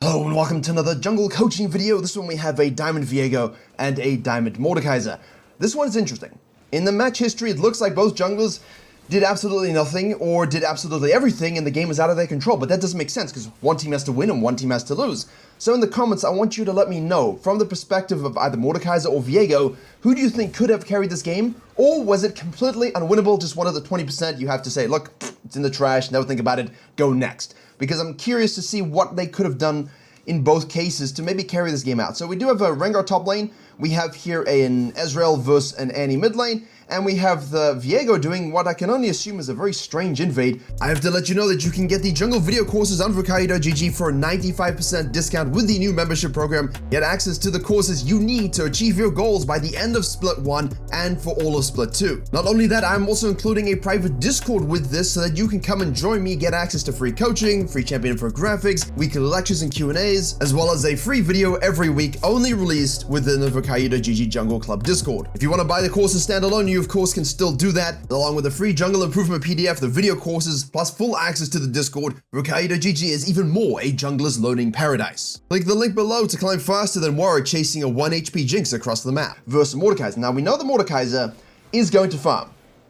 Hello and welcome to another jungle coaching video. This one we have a Diamond Viego and a Diamond Mordeksaier. This one is interesting. In the match history, it looks like both junglers did absolutely nothing or did absolutely everything and the game is out of their control. But that doesn't make sense because one team has to win and one team has to lose. So in the comments, I want you to let me know, from the perspective of either Mordeksaier or Viego, who do you think could have carried this game? Or was it completely unwinnable, just one of the 20% you have to say, look, it's in the trash, never think about it, go next. Because I'm curious to see what they could have done in both cases to maybe carry this game out. So we do have a Rengar top lane, we have here an Ezreal versus an Annie mid lane, and we have the Viego doing what I can only assume is a very strange invade. I have to let you know that you can get the jungle video courses on Virkayu.gg for a 95% discount with the new membership program. Get access to the courses you need to achieve your goals by the end of Split 1 and for all of Split 2. Not only that, I'm also including a private Discord with this so that you can come and join me, get access to free coaching, free champion infographics, weekly lectures and Q&As, as well as a free video every week only released within the Virkayu.gg Jungle Club Discord. If you want to buy the courses standalone, you of course can still do that, along with the free jungle improvement PDF, the video courses, plus full access to the Discord. Virkayu.gg is even more a jungler's learning paradise. Click the link below to climb faster than Warwick chasing a 1 HP Jinx across the map. Versus Mordeksaier. Now we know the Mordeksaier is going to farm.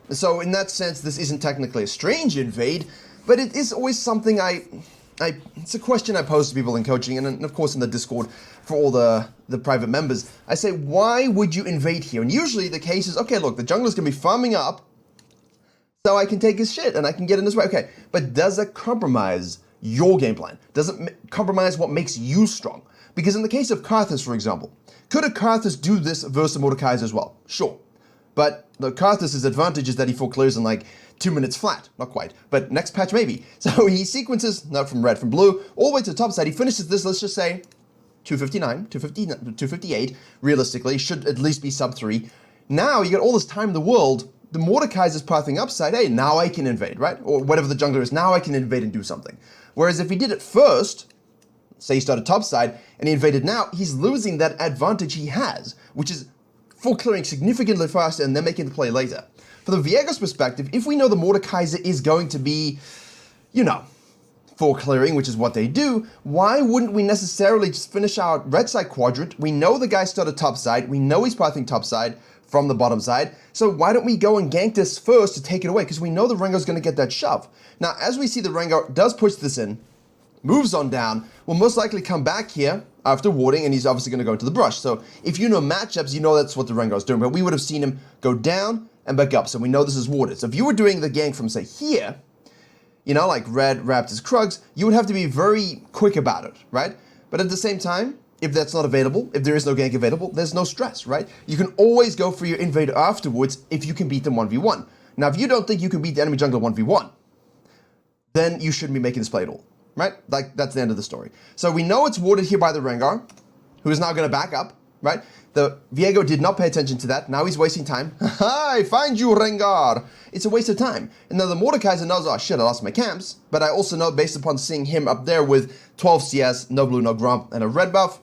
So in that sense, this isn't technically a strange invade, but it is always something it's a question I pose to people in coaching and of course in the Discord for all the private members. I say, why would you invade here? And usually the case is, okay, look, the jungler's gonna be farming up so I can take his shit and I can get in his way. Okay, but does it compromise your game plan? Does it compromise what makes you strong? Because in the case of Karthus, for example, could a Karthus do this versus Mordeksaier as well? Sure. But the Karthus' advantage is that he full clears in like 2 minutes flat. Not quite, but next patch maybe. So he sequences, not from red, from blue, all the way to the top side. He finishes this, let's just say, 259, 258, realistically, should at least be sub 3. Now you got all this time in the world, the Mordeksaier is pathing upside, hey, now I can invade, right? Or whatever the jungler is, now I can invade and do something. Whereas if he did it first, say he started topside, and he invaded now, he's losing that advantage he has, which is full clearing significantly faster and then making the play later. From the Viego's perspective, if we know the Mordeksaier is going to be, you know, full clearing, which is what they do, why wouldn't we necessarily just finish our red side quadrant? We know the guy started top side, we know he's pathing top side from the bottom side, so why don't we go and gank this first to take it away? Because we know the Rengar's going to get that shove. Now, as we see, the Rengar does push this in, moves on down, will most likely come back here after warding, and he's obviously going to go into the brush. So if you know matchups, you know that's what the Rengar is doing, but we would have seen him go down and back up, so we know this is warded. So if you were doing the gank from, say, here, you know, like red, Raptors, Krugs, you would have to be very quick about it, right? But at the same time, if that's not available, if there is no gank available, there's no stress, right? You can always go for your invader afterwards if you can beat them 1v1. Now, if you don't think you can beat the enemy jungler 1v1, then you shouldn't be making this play at all, right? Like, that's the end of the story. So we know it's warded here by the Rengar, who is now going to back up, right? The Viego did not pay attention to that. Now he's wasting time. I find you, Rengar. It's a waste of time. And now the Mordeksaier knows, oh shit, I lost my camps. But I also know, based upon seeing him up there with 12 CS, no blue, no grump, and a red buff,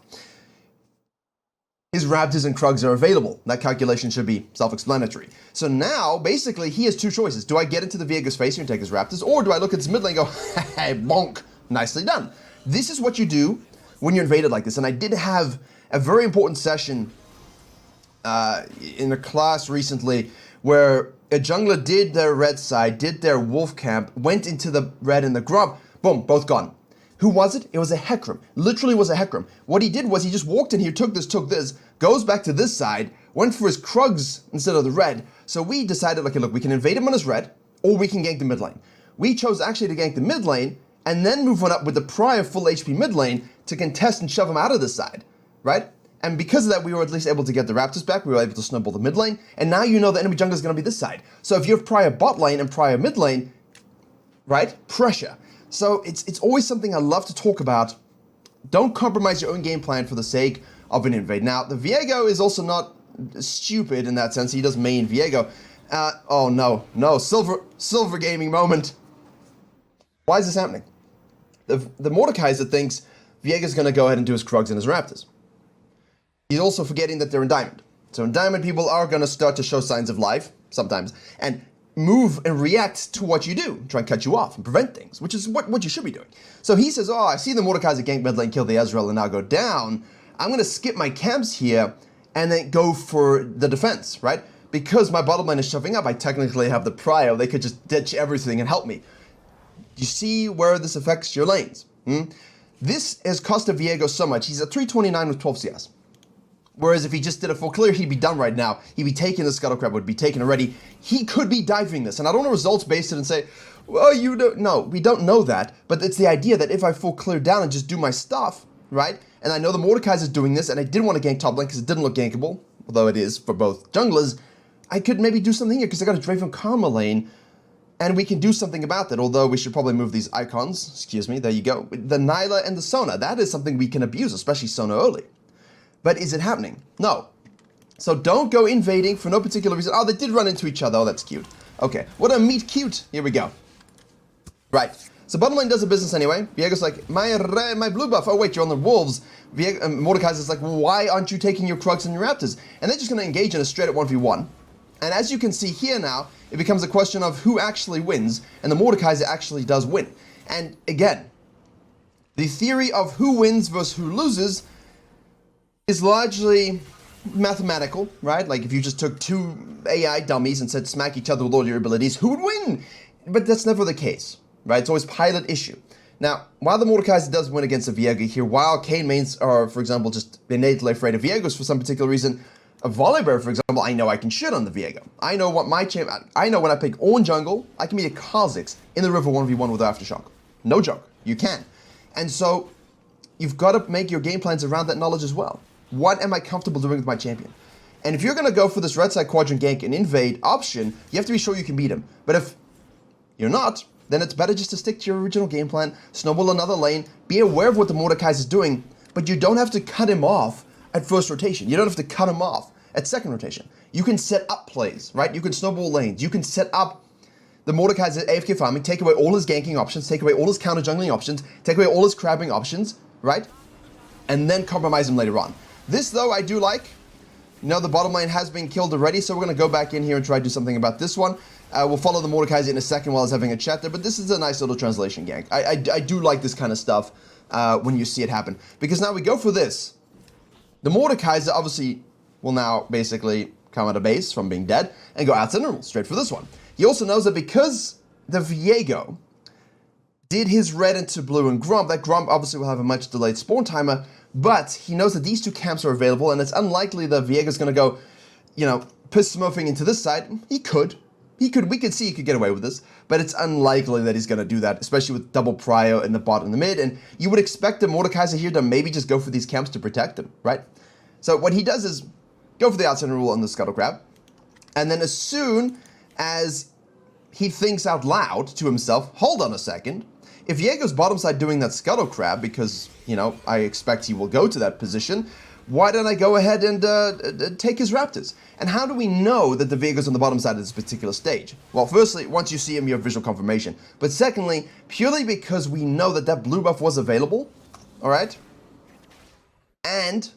his Raptors and Krugs are available. That calculation should be self-explanatory. So now, basically, he has two choices. Do I get into the Viego's face here and take his Raptors? Or do I look at his mid lane and go, hey, bonk, nicely done. This is what you do when you're invaded like this. And I did have a very important session in a class recently where a jungler did their red side, did their wolf camp, went into the red and the grub, boom, both gone. Who was it? It was a Hecarim. Literally was a Hecarim. What he did was he just walked in here, took this, goes back to this side, went for his Krugs instead of the red. So we decided, okay, look, we can invade him on his red, or we can gank the mid lane. We chose actually to gank the mid lane, and then move on up with the prior full HP mid lane to contest and shove him out of this side, right? And because of that, we were at least able to get the Raptors back. We were able to snowball the mid lane. And now you know the enemy jungler is going to be this side. So if you have prior bot lane and prior mid lane, right, pressure. So it's always something I love to talk about. Don't compromise your own game plan for the sake of an invade. Now, the Viego is also not stupid in that sense. He does main Viego. Oh, no, silver gaming moment. Why is this happening? The Mordeksaier thinks Viego's going to go ahead and do his Krugs and his Raptors. He's also forgetting that they're in Diamond. So in Diamond, people are going to start to show signs of life, sometimes. And move and react to what you do, try and cut you off and prevent things, which is what you should be doing. So he says, oh, I see the Mordeksaier gank mid lane, kill the Ezreal, and now go down. I'm going to skip my camps here and then go for the defense, right? Because my bottom lane is shoving up, I technically have the prio. They could just ditch everything and help me. You see where this affects your lanes? This has cost Viego so much. He's at 329 with 12 CS. Whereas if he just did a full clear, he'd be done right now. He'd be taking the Scuttle Crab, would be taken already. He could be diving this. And I don't want to results based it and say, well, you don't know. We don't know that. But it's the idea that if I full clear down and just do my stuff, right? And I know the Mordeksaier is doing this, and I didn't want to gank top lane because it didn't look gankable, although it is for both junglers. I could maybe do something here because I got a Draven Karma lane, and we can do something about that, although we should probably move these icons. Excuse me, there you go. The Nyla and the Sona, that is something we can abuse, especially Sona early. But is it happening? No. So don't go invading for no particular reason. Oh, they did run into each other. Oh, that's cute. Okay, what a meet cute. Here we go. Right. So bottom lane does a business anyway. Viego's like, my blue buff. Oh, wait, you're on the wolves. Mordekaiser's like, well, why aren't you taking your Krugs and your Raptors? And they're just going to engage in a straight up 1v1. And as you can see here now, it becomes a question of who actually wins, and the Mordeksaier actually does win. And again, the theory of who wins versus who loses is largely mathematical, right? Like if you just took two AI dummies and said smack each other with all your abilities, who would win? But that's never the case, right? It's always pilot issue. Now, while the Mordeksaier does win against a Viego here, while Kayn mains are, for example, just innately afraid of Viegos for some particular reason, a Volibear, for example, I know I can shit on the Viego. I know what my champ, I know when I pick Ornn jungle, I can beat a Kha'Zix in the river 1v1 with Aftershock. No joke, you can. And so, you've got to make your game plans around that knowledge as well. What am I comfortable doing with my champion? And if you're going to go for this red side quadrant gank and invade option, you have to be sure you can beat him. But if you're not, then it's better just to stick to your original game plan, snowball another lane, be aware of what the Mordeksaier is doing, but you don't have to cut him off at first rotation. You don't have to cut him off at second rotation. You can set up plays, right? You can snowball lanes. You can set up the Mordeksaier AFK farming, take away all his ganking options, take away all his counter jungling options, take away all his crabbing options, right? And then compromise him later on. This, though, I do like. You know, the bottom lane has been killed already, so we're going to go back in here and try to do something about this one. We'll follow the Mordeksaier in a second while I was having a chat there, but this is a nice little translation gank. I do like this kind of stuff when you see it happen. Because now we go for this. The Mordeksaier obviously will now basically come out of base from being dead and go outside and straight for this one. He also knows that because the Viego did his red into blue and Grump, that Grump obviously will have a much delayed spawn timer, but he knows that these two camps are available, and it's unlikely that Viego's going to go, you know, piss smurfing into this side. We could see he could get away with this, but it's unlikely that he's going to do that, especially with double prio in the bot and the mid, and you would expect the Mordeksaier here to maybe just go for these camps to protect him, right? So what he does is go for the outside rule on the Scuttle Crab, and then as soon as he thinks out loud to himself, hold on a second, if Viego's bottom side doing that Scuttle Crab, because, you know, I expect he will go to that position, why don't I go ahead and take his Raptors? And how do we know that the Viego's on the bottom side of this particular stage? Well, firstly, once you see him, you have visual confirmation. But secondly, purely because we know that that blue buff was available, all right? And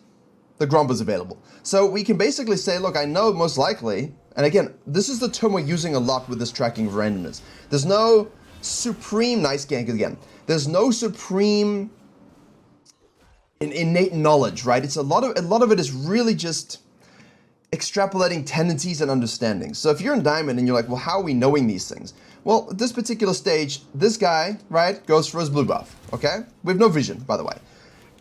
the Grump is available. So we can basically say, look, I know most likely, and again, this is the term we're using a lot with this tracking of randomness. There's no supreme nice gank again. There's no supreme innate knowledge, right? It's a lot of it is really just extrapolating tendencies and understandings. So if you're in Diamond and you're like, well, how are we knowing these things? Well, at this particular stage, this guy, right, goes for his blue buff, okay? We have no vision, by the way.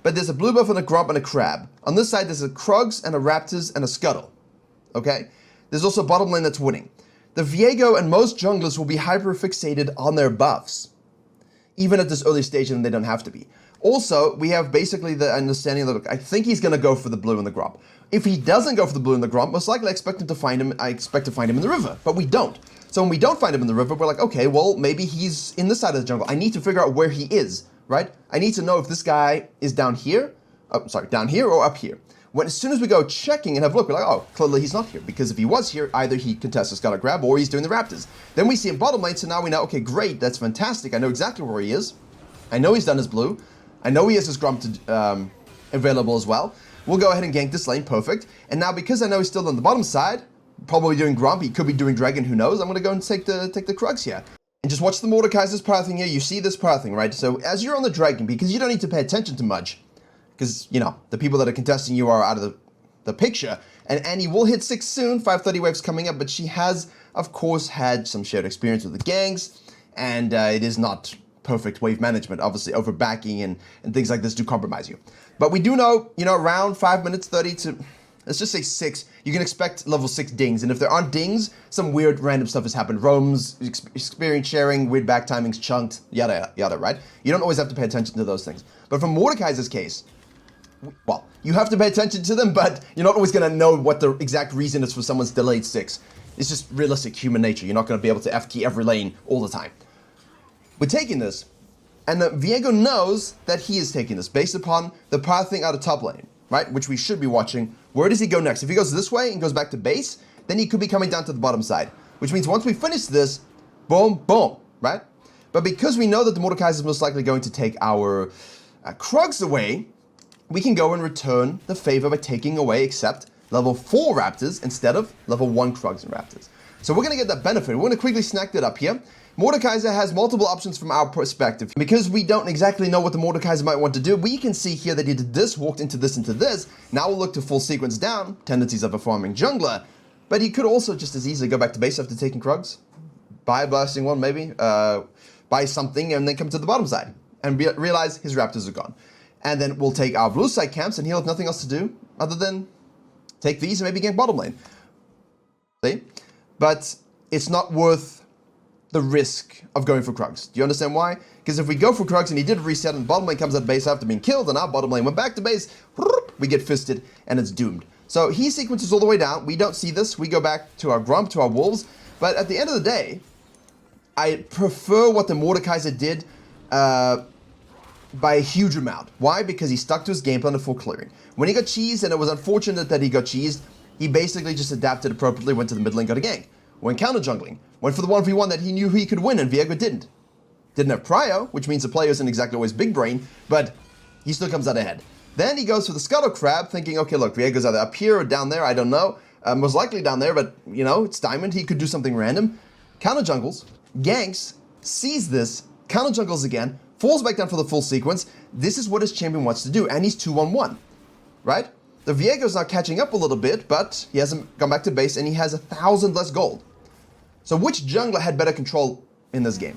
But there's a blue buff and a Grump and a Crab. On this side, there's a Krugs and a Raptors and a Scuttle, okay? There's also a bottom lane that's winning. The Viego and most junglers will be hyper-fixated on their buffs, even at this early stage, and they don't have to be. Also, we have basically the understanding that, look, I think he's going to go for the blue and the Grump. If he doesn't go for the blue and the Grump, most likely I expect to find him in the river, but we don't. So when we don't find him in the river, we're like, okay, well, maybe he's in this side of the jungle. I need to figure out where he is, right? I need to know if this guy is down here, down here or up here. As soon as we go checking and have a look, we're like, oh, clearly he's not here. Because if he was here, either he contests the Scuttle Crab or he's doing the Raptors. Then we see him bottom lane, so now we know, okay, great, that's fantastic. I know exactly where he is. I know he's done his blue. I know he has his Grump available as well. We'll go ahead and gank this lane, perfect. And now because I know he's still on the bottom side, probably doing Grump, he could be doing Dragon, who knows? I'm going to go and take the Krugs here. And just watch the Mordekaiser's pathing here. You see this pathing, right? So as you're on the Dragon, because you don't need to pay attention to much, because, you know, the people that are contesting you are out of the picture. And Annie will hit 6 soon, 530 waves coming up, but she has, of course, had some shared experience with the gangs, and it is not perfect wave management. Obviously, overbacking and things like this do compromise you. But we do know, you know, around 5 minutes 30 to, let's just say 6, you can expect level 6 dings. And if there aren't dings, some weird random stuff has happened. Roams, experience sharing, weird back timings, chunked, yada, yada, right? You don't always have to pay attention to those things. But from Mordekaiser's case, well, you have to pay attention to them, but you're not always going to know what the exact reason is for someone's delayed 6. It's just realistic human nature. You're not going to be able to F-key every lane all the time. We're taking this, and Viego knows that he is taking this based upon the pathing out of top lane, right? Which we should be watching. Where does he go next? If he goes this way and goes back to base, then he could be coming down to the bottom side, which means once we finish this, boom, boom, right? But because we know that the Mordekaiser is most likely going to take our Krugs away, we can go and return the favor by taking away except level 4 Raptors instead of level 1 Krugs and Raptors. So we're going to get that benefit. We're going to quickly snack that up here. Mordekaiser has multiple options from our perspective. Because we don't exactly know what the Mordekaiser might want to do, we can see here that he did this, walked into this. Now we'll look to full sequence down, tendencies of a farming jungler. But he could also just as easily go back to base after taking Krugs, buy a blasting one maybe, buy something, and then come to the bottom side and realize his Raptors are gone. And then we'll take our blue side camps, and he'll have nothing else to do other than take these and maybe gank bottom lane. See? But it's not worth the risk of going for Krugs. Do you understand why? Because if we go for Krugs and he did reset and bottom lane comes out base after being killed, and our bottom lane went back to base, we get fisted and it's doomed. So he sequences all the way down. We don't see this. We go back to our Grump, to our Wolves. But at the end of the day, I prefer what the Mordekaiser did by a huge amount. Why? Because he stuck to his game plan of full clearing. When he got cheesed, and it was unfortunate that he got cheesed, he basically just adapted appropriately, went to the mid lane, got a gank. Went counter jungling. Went for the 1v1 that he knew he could win, and Viego didn't. Didn't have prio, which means the player isn't exactly always big brain, but he still comes out ahead. Then he goes for the Scuttle Crab, thinking, okay, look, Viego's either up here or down there, I don't know. Most likely down there, but, you know, it's Diamond, he could do something random. Counter jungles, ganks, sees this, counter jungles again, falls back down for the full sequence. This is what his champion wants to do, and he's 2-on-1, right? The Viego's now catching up a little bit, but he hasn't gone back to base, and he has 1,000 less gold. So which jungler had better control in this game?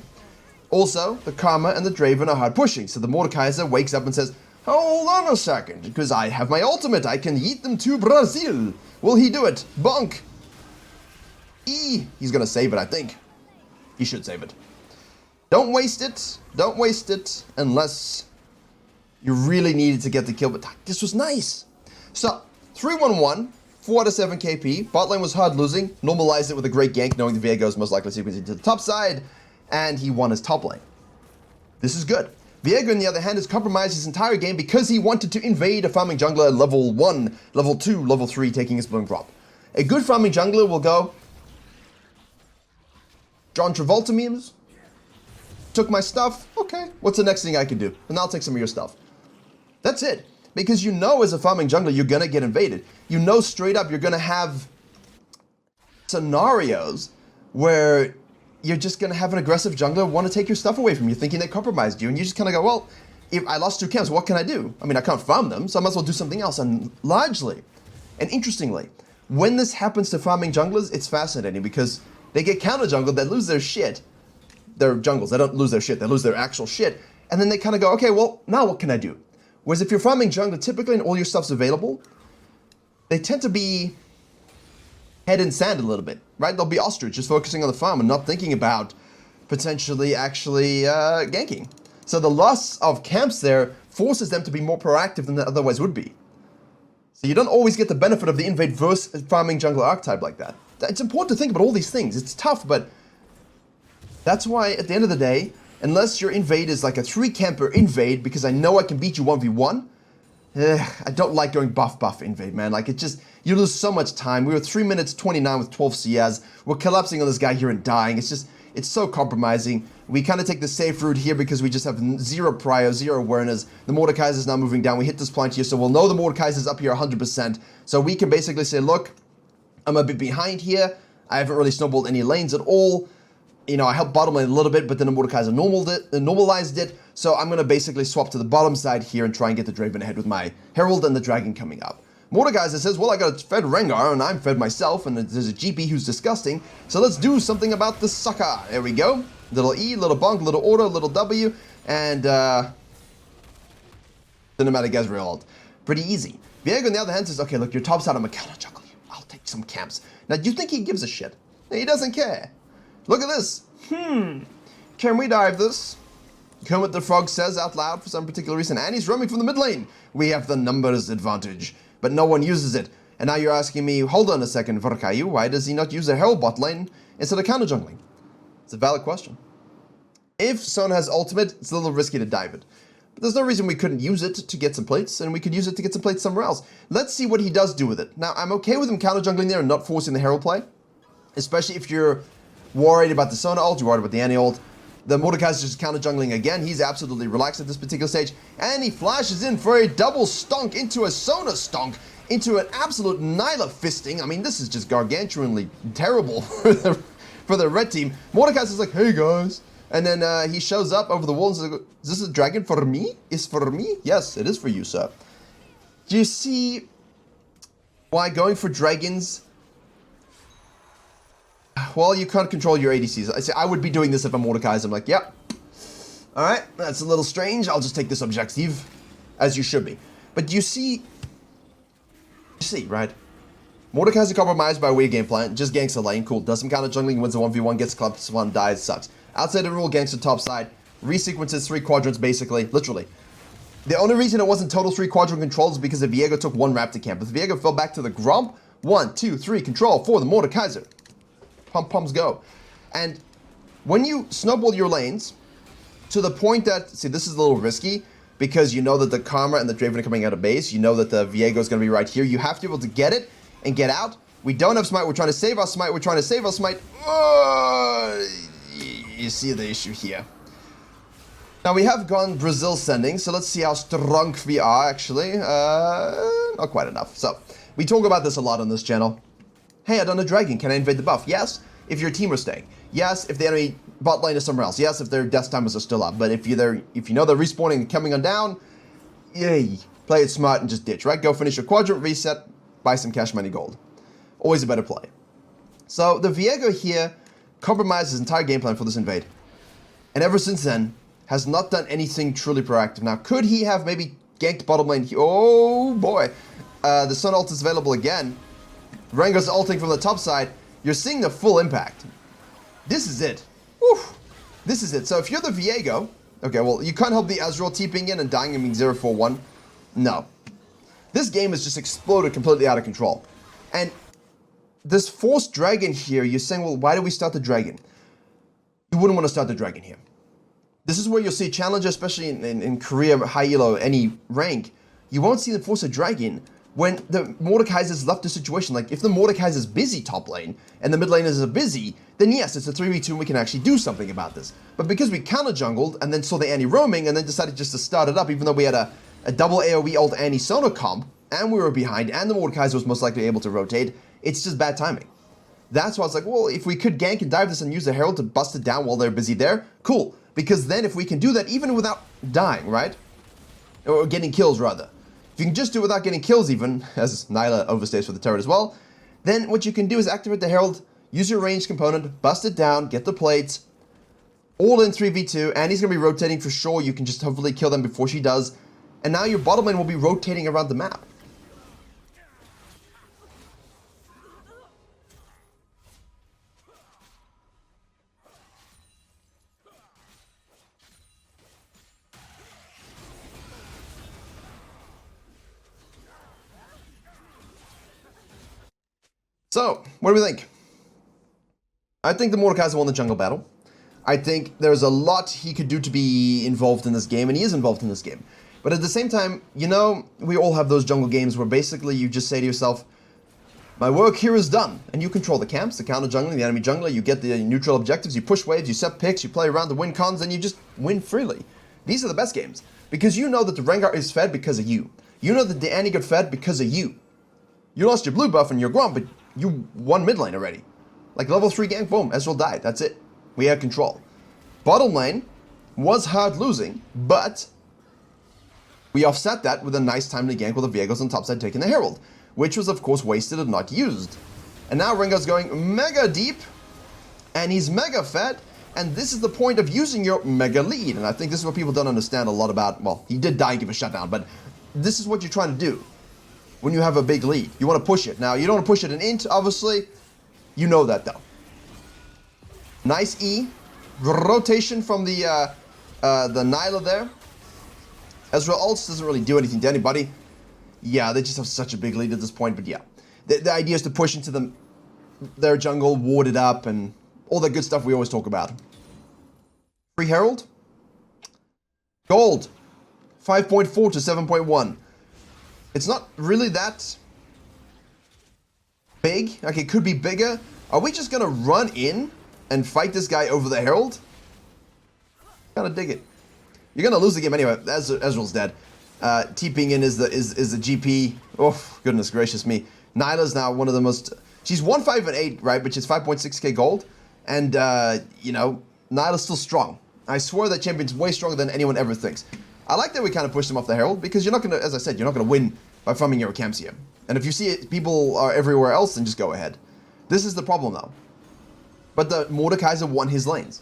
Also, the Karma and the Draven are hard pushing, so the Mordekaiser wakes up and says, hold on a second, because I have my ultimate, I can yeet them to Brazil. Will he do it? Bonk. He's gonna save it, I think. He should save it. Don't waste it, unless you really needed to get the kill, but this was nice. So, 3-1-1, 4 out of 7 KP, bot lane was hard losing, normalized it with a great gank, knowing the Viego is most likely sequencing to the top side, and he won his top lane. This is good. Viego, on the other hand, has compromised his entire game because he wanted to invade a farming jungler at level 1, level 2, level 3, taking his bloom crop. A good farming jungler will go, John Travolta memes, took my stuff, okay, what's the next thing I can do? And I'll take some of your stuff. That's it. Because you know as a farming jungler, you're going to get invaded. You know straight up you're going to have scenarios where you're just going to have an aggressive jungler want to take your stuff away from you, thinking they compromised you. And you just kind of go, well, if I lost 2 camps, what can I do? I mean, I can't farm them, so I might as well do something else. And largely, and interestingly, when this happens to farming junglers, it's fascinating because they get counter jungled, they lose their shit. Their jungles, they don't lose their shit, they lose their actual shit. And then they kind of go, okay, well, now what can I do? Whereas if you're farming jungler, typically and all your stuff's available, they tend to be head in sand a little bit, right? They'll be ostrich, just focusing on the farm and not thinking about potentially actually ganking. So the loss of camps there forces them to be more proactive than they otherwise would be. So you don't always get the benefit of the invade versus farming jungler archetype like that. It's important to think about all these things. It's tough, but that's why at the end of the day, unless your invade is like a 3-camper invade, because I know I can beat you 1v1, I don't like going buff invade, man. Like, it just, you lose so much time. We were 3 minutes 29 with 12 CS. We're collapsing on this guy here and dying. It's just, it's so compromising. We kind of take the safe route here because we just have 0 prio, 0 awareness. The Mordekaiser is now moving down. We hit this point here, so we'll know the Mordekaiser is up here 100%. So we can basically say, look, I'm a bit behind here. I haven't really snowballed any lanes at all. You know, I helped bottom lane a little bit, but then the Mordeksaier normalized it. So I'm going to basically swap to the bottom side here and try and get the Draven ahead with my Herald and the Dragon coming up. Mordeksaier says, well, I got fed Rengar, and I'm fed myself, and there's a GP who's disgusting, so let's do something about the sucker. There we go. Little E, little bonk, little auto, little W, and cinematic Ezreal ult. Pretty easy. Viego on the other hand says, okay, look, you're top side, I'm a counter jungle you. I'll take some camps. Now, do you think he gives a shit? He doesn't care. Look at this. Can we dive this? Kermit the Frog says out loud for some particular reason, and he's roaming from the mid lane. We have the numbers advantage, but no one uses it. And now you're asking me, hold on a second, Virkayu, why does he not use the Herald bot lane instead of counter jungling? It's a valid question. If Sona has ultimate, it's a little risky to dive it. But there's no reason we couldn't use it to get some plates, and we could use it to get some plates somewhere else. Let's see what he does do with it. Now, I'm okay with him counter jungling there and not forcing the Herald play, especially if you're worried about the Sona ult, you're worried about the Annie ult. The Mordeksaier just counter jungling again. He's absolutely relaxed at this particular stage. And he flashes in for a double stonk into a Sona stonk, into an absolute Nyla fisting. I mean, this is just gargantuanly terrible for the red team. Mordeksaier is like, hey guys. And then he shows up over the wall and says, is this a dragon for me? Is for me? Yes, it is for you, sir. Do you see why going for dragons? Well, you can't control your ADCs. I would be doing this if I'm Mordeksaier. I'm like, yep. All right, that's a little strange. I'll just take this objective, as you should be. But you see, right? Mordeksaier compromised by a weird game plan. Just ganks the lane. Cool. Does some counter jungling, wins a 1v1, gets clubbed, one dies, sucks. Outside the rule, ganks the top side. Resequences 3 quadrants, basically. Literally. The only reason it wasn't total 3 quadrant control is because the Viego took 1 Raptor camp. If Viego fell back to the Gromp, 1, 2, 3 control for the Mordeksaier. Pumps go. And when you snowball your lanes to the point that, see, this is a little risky because you know that the Karma and the Draven are coming out of base. You know that the Viego is going to be right here. You have to be able to get it and get out. We don't have smite. We're trying to save our smite. We're trying to save our smite. You see the issue here. Now we have gone Brazil sending, so let's see how strong we are actually. Not quite enough. So we talk about this a lot on this channel. Hey, I done a dragon. Can I invade the buff? Yes, if your team are staying. Yes, if the enemy bot lane is somewhere else. Yes, if their death timers are still up. But if you know they're respawning and coming on down, yay, play it smart and just ditch, right? Go finish your quadrant, reset, buy some cash money gold. Always a better play. So the Viego here compromised his entire game plan for this invade. And ever since then, has not done anything truly proactive. Now, could he have maybe ganked bottom lane? Oh boy. The Sun ult is available again. Rengar's ulting from the top side. You're seeing the full impact. This is it. Whew. This is it. So if you're the Viego, okay, well, you can't help the Ezreal TPing in and dying and being 0-4-1. No. This game has just exploded completely out of control. And this forced dragon here, you're saying, well, why do we start the dragon? You wouldn't want to start the dragon here. This is where you'll see challenger, especially in Korea, high elo, any rank. You won't see them force a dragon when the Mordekaiser's left the situation. Like, if the Mordekaiser's busy top lane, and the mid laners are busy, then yes, it's a 3v2 and we can actually do something about this. But because we counter-jungled, and then saw the anti-roaming, and then decided just to start it up, even though we had a double AoE ult anti-Sona comp, and we were behind, and the Mordekaiser was most likely able to rotate, it's just bad timing. That's why I was like, well, if we could gank and dive this and use the Herald to bust it down while they're busy there, cool. Because then if we can do that, even without dying, right? Or getting kills, rather. If you can just do it without getting kills even, as Nyla overstays for the turret as well, then what you can do is activate the Herald, use your ranged component, bust it down, get the plates, all in 3v2, and he's going to be rotating for sure. You can just hopefully kill them before she does. And now your bottom lane will be rotating around the map. So, what do we think? I think the Mordeksaier won the jungle battle. I think there's a lot he could do to be involved in this game, and he is involved in this game. But at the same time, you know, we all have those jungle games where basically you just say to yourself, my work here is done. And you control the camps, the counter jungling, the enemy jungler, you get the neutral objectives, you push waves, you set picks, you play around to win cons, and you just win freely. These are the best games. Because you know that the Rengar is fed because of you. You know that the Annie got fed because of you. You lost your blue buff and your Gromp, but you won mid lane already. Like level 3 gank, boom, Ezreal died. That's it. We had control. Bottom lane was hard losing, but we offset that with a nice timely gank with the Viegos on top side taking the Herald, which was of course wasted and not used. And now Rengar's going mega deep, and he's mega fed, and this is the point of using your mega lead. And I think this is what people don't understand a lot about. Well, he did die and give a shutdown, but this is what you're trying to do when you have a big lead. You want to push it. Now, you don't want to push it an int, obviously. You know that, though. Nice E. Rotation from the Nyla there. Ezreal ults doesn't really do anything to anybody. Yeah, they just have such a big lead at this point, but yeah. The idea is to push into their jungle, ward it up, and all that good stuff we always talk about. Free Herald. Gold. 5.4 to 7.1. It's not really that big. Like, it could be bigger. Are we just gonna run in and fight this guy over the Herald? Kinda dig it. You're gonna lose the game anyway. Ezreal's dead. TPing in is the GP. Oh, goodness gracious me. Nyla's now one of the most... She's 1-5 and 8, right? But she's 5.6k gold. And, you know, Nyla's still strong. I swear that champion's way stronger than anyone ever thinks. I like that we kind of pushed him off the Herald, because you're not going to, as I said, you're not going to win by farming your camps here. And if you see it, people are everywhere else, then just go ahead. This is the problem, though. But the Mordeksaier won his lanes.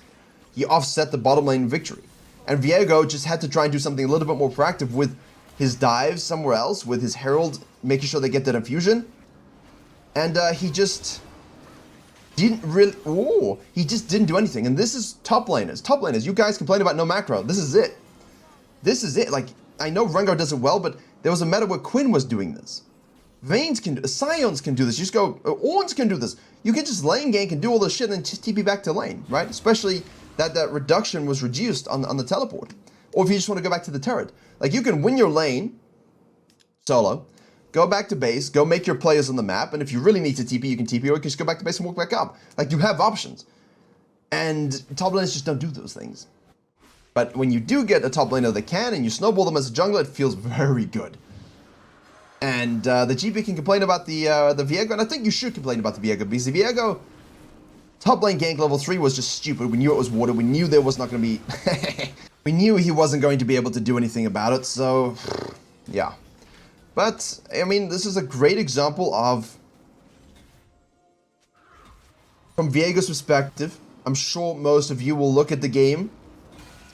He offset the bottom lane victory. And Viego just had to try and do something a little bit more proactive with his dives somewhere else, with his Herald, making sure they get that infusion. And he just didn't really... Oh, he just didn't do anything. And this is top laners. Top laners, you guys complain about no macro. This is it. This is it. Like, I know Rengar does it well, but there was a meta where Quinn was doing this. Vayne's can do this. Scions can do this. You just go... Ornns can do this. You can just lane gank and do all this shit and just TP back to lane, right? Especially that reduction was reduced on the teleport. Or if you just want to go back to the turret. Like, you can win your lane solo, go back to base, go make your players on the map, and if you really need to TP, you can TP, or you can just go back to base and walk back up. Like, you have options. And top laners just don't do those things. But when you do get a top laner that can, and you snowball them as a jungler, it feels very good. And the GP can complain about the Viego, and I think you should complain about the Viego, because the Viego top lane gank level 3 was just stupid. We knew it was water. We knew there was not going to be... We knew he wasn't going to be able to do anything about it, so... Yeah. But, I mean, this is a great example of... From Viego's perspective, I'm sure most of you will look at the game,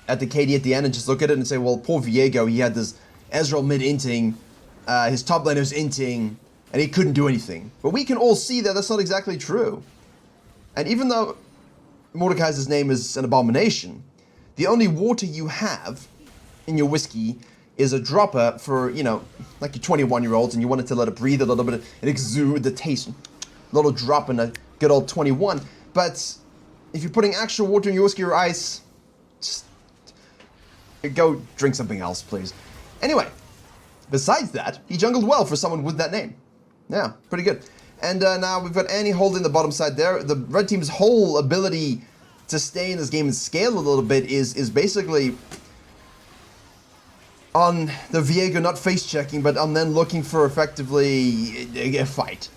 at the KD at the end, and just look at it and say, well, poor Viego, he had this Ezreal mid-inting, his top laner was inting, and he couldn't do anything. But we can all see that that's not exactly true. And even though Mordeksai's name is an abomination, the only water you have in your whiskey is a dropper for, you know, like your 21-year-olds, and you wanted to let it breathe a little bit and exude the taste. A little drop in a good old 21. But if you're putting actual water in your whiskey or ice, just go drink something else, please. Anyway, besides that, he jungled well for someone with that name. Yeah, pretty good. And now we've got Annie holding the bottom side there. The red team's whole ability to stay in this game and scale a little bit is basically on the Viego not face checking, but on then looking for effectively a fight.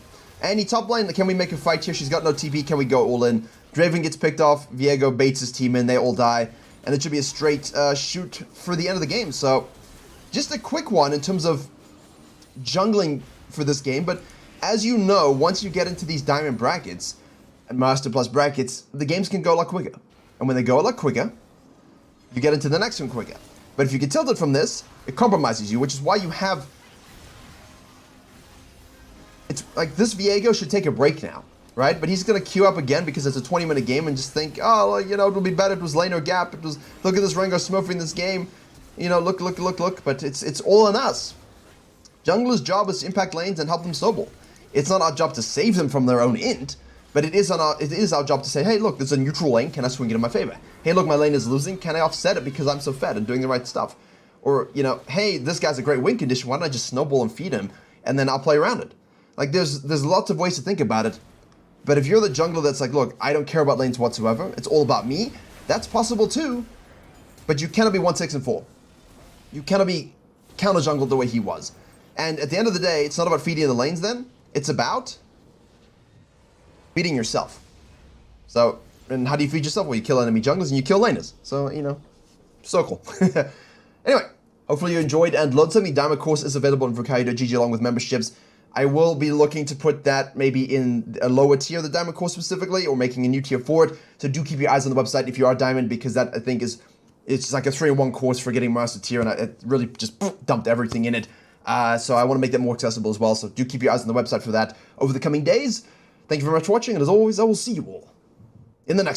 Annie top lane, can we make a fight here? She's got no TP, can we go all in? Draven gets picked off, Viego baits his team in, they all die, and it should be a straight shoot for the end of the game. So just a quick one in terms of jungling for this game, but as you know, once you get into these diamond brackets, Master Plus brackets, the games can go a lot quicker. And when they go a lot quicker, you get into the next one quicker. But if you get tilted from this, it compromises you, which is why you have... It's like this Viego should take a break now, right? But he's going to queue up again because it's a 20-minute game and just think, oh, well, you know, it would be better if it was lane or gap. It was, look at this Rengar smurfing this game. You know, look. But it's all on us. Jungler's job is to impact lanes and help them snowball. It's not our job to save them from their own int. But it is our job to say, hey, look, there's a neutral lane. Can I swing it in my favor? Hey, look, my lane is losing. Can I offset it because I'm so fed and doing the right stuff? Or, you know, hey, this guy's a great win condition. Why don't I just snowball and feed him, and then I'll play around it? Like, there's lots of ways to think about it. But if you're the jungler that's like, look, I don't care about lanes whatsoever. It's all about me. That's possible too. But you cannot be 1-6 and 4. You cannot be counter jungled the way he was. And at the end of the day, it's not about feeding the lanes then. It's about feeding yourself. So, and how do you feed yourself? Well, you kill enemy junglers and you kill laners. So, you know, circle. Anyway, hopefully you enjoyed and learned something. Diamond course is available on Virkayu.gg along with memberships. I will be looking to put that maybe in a lower tier of the Diamond course specifically, or making a new tier for it. So do keep your eyes on the website if you are Diamond, because that I think is, it's like a 3-in-1 course for getting Master tier, and it really just dumped everything in it. So I want to make that more accessible as well. So do keep your eyes on the website for that over the coming days. Thank you very much for watching, and as always, I will see you all in the next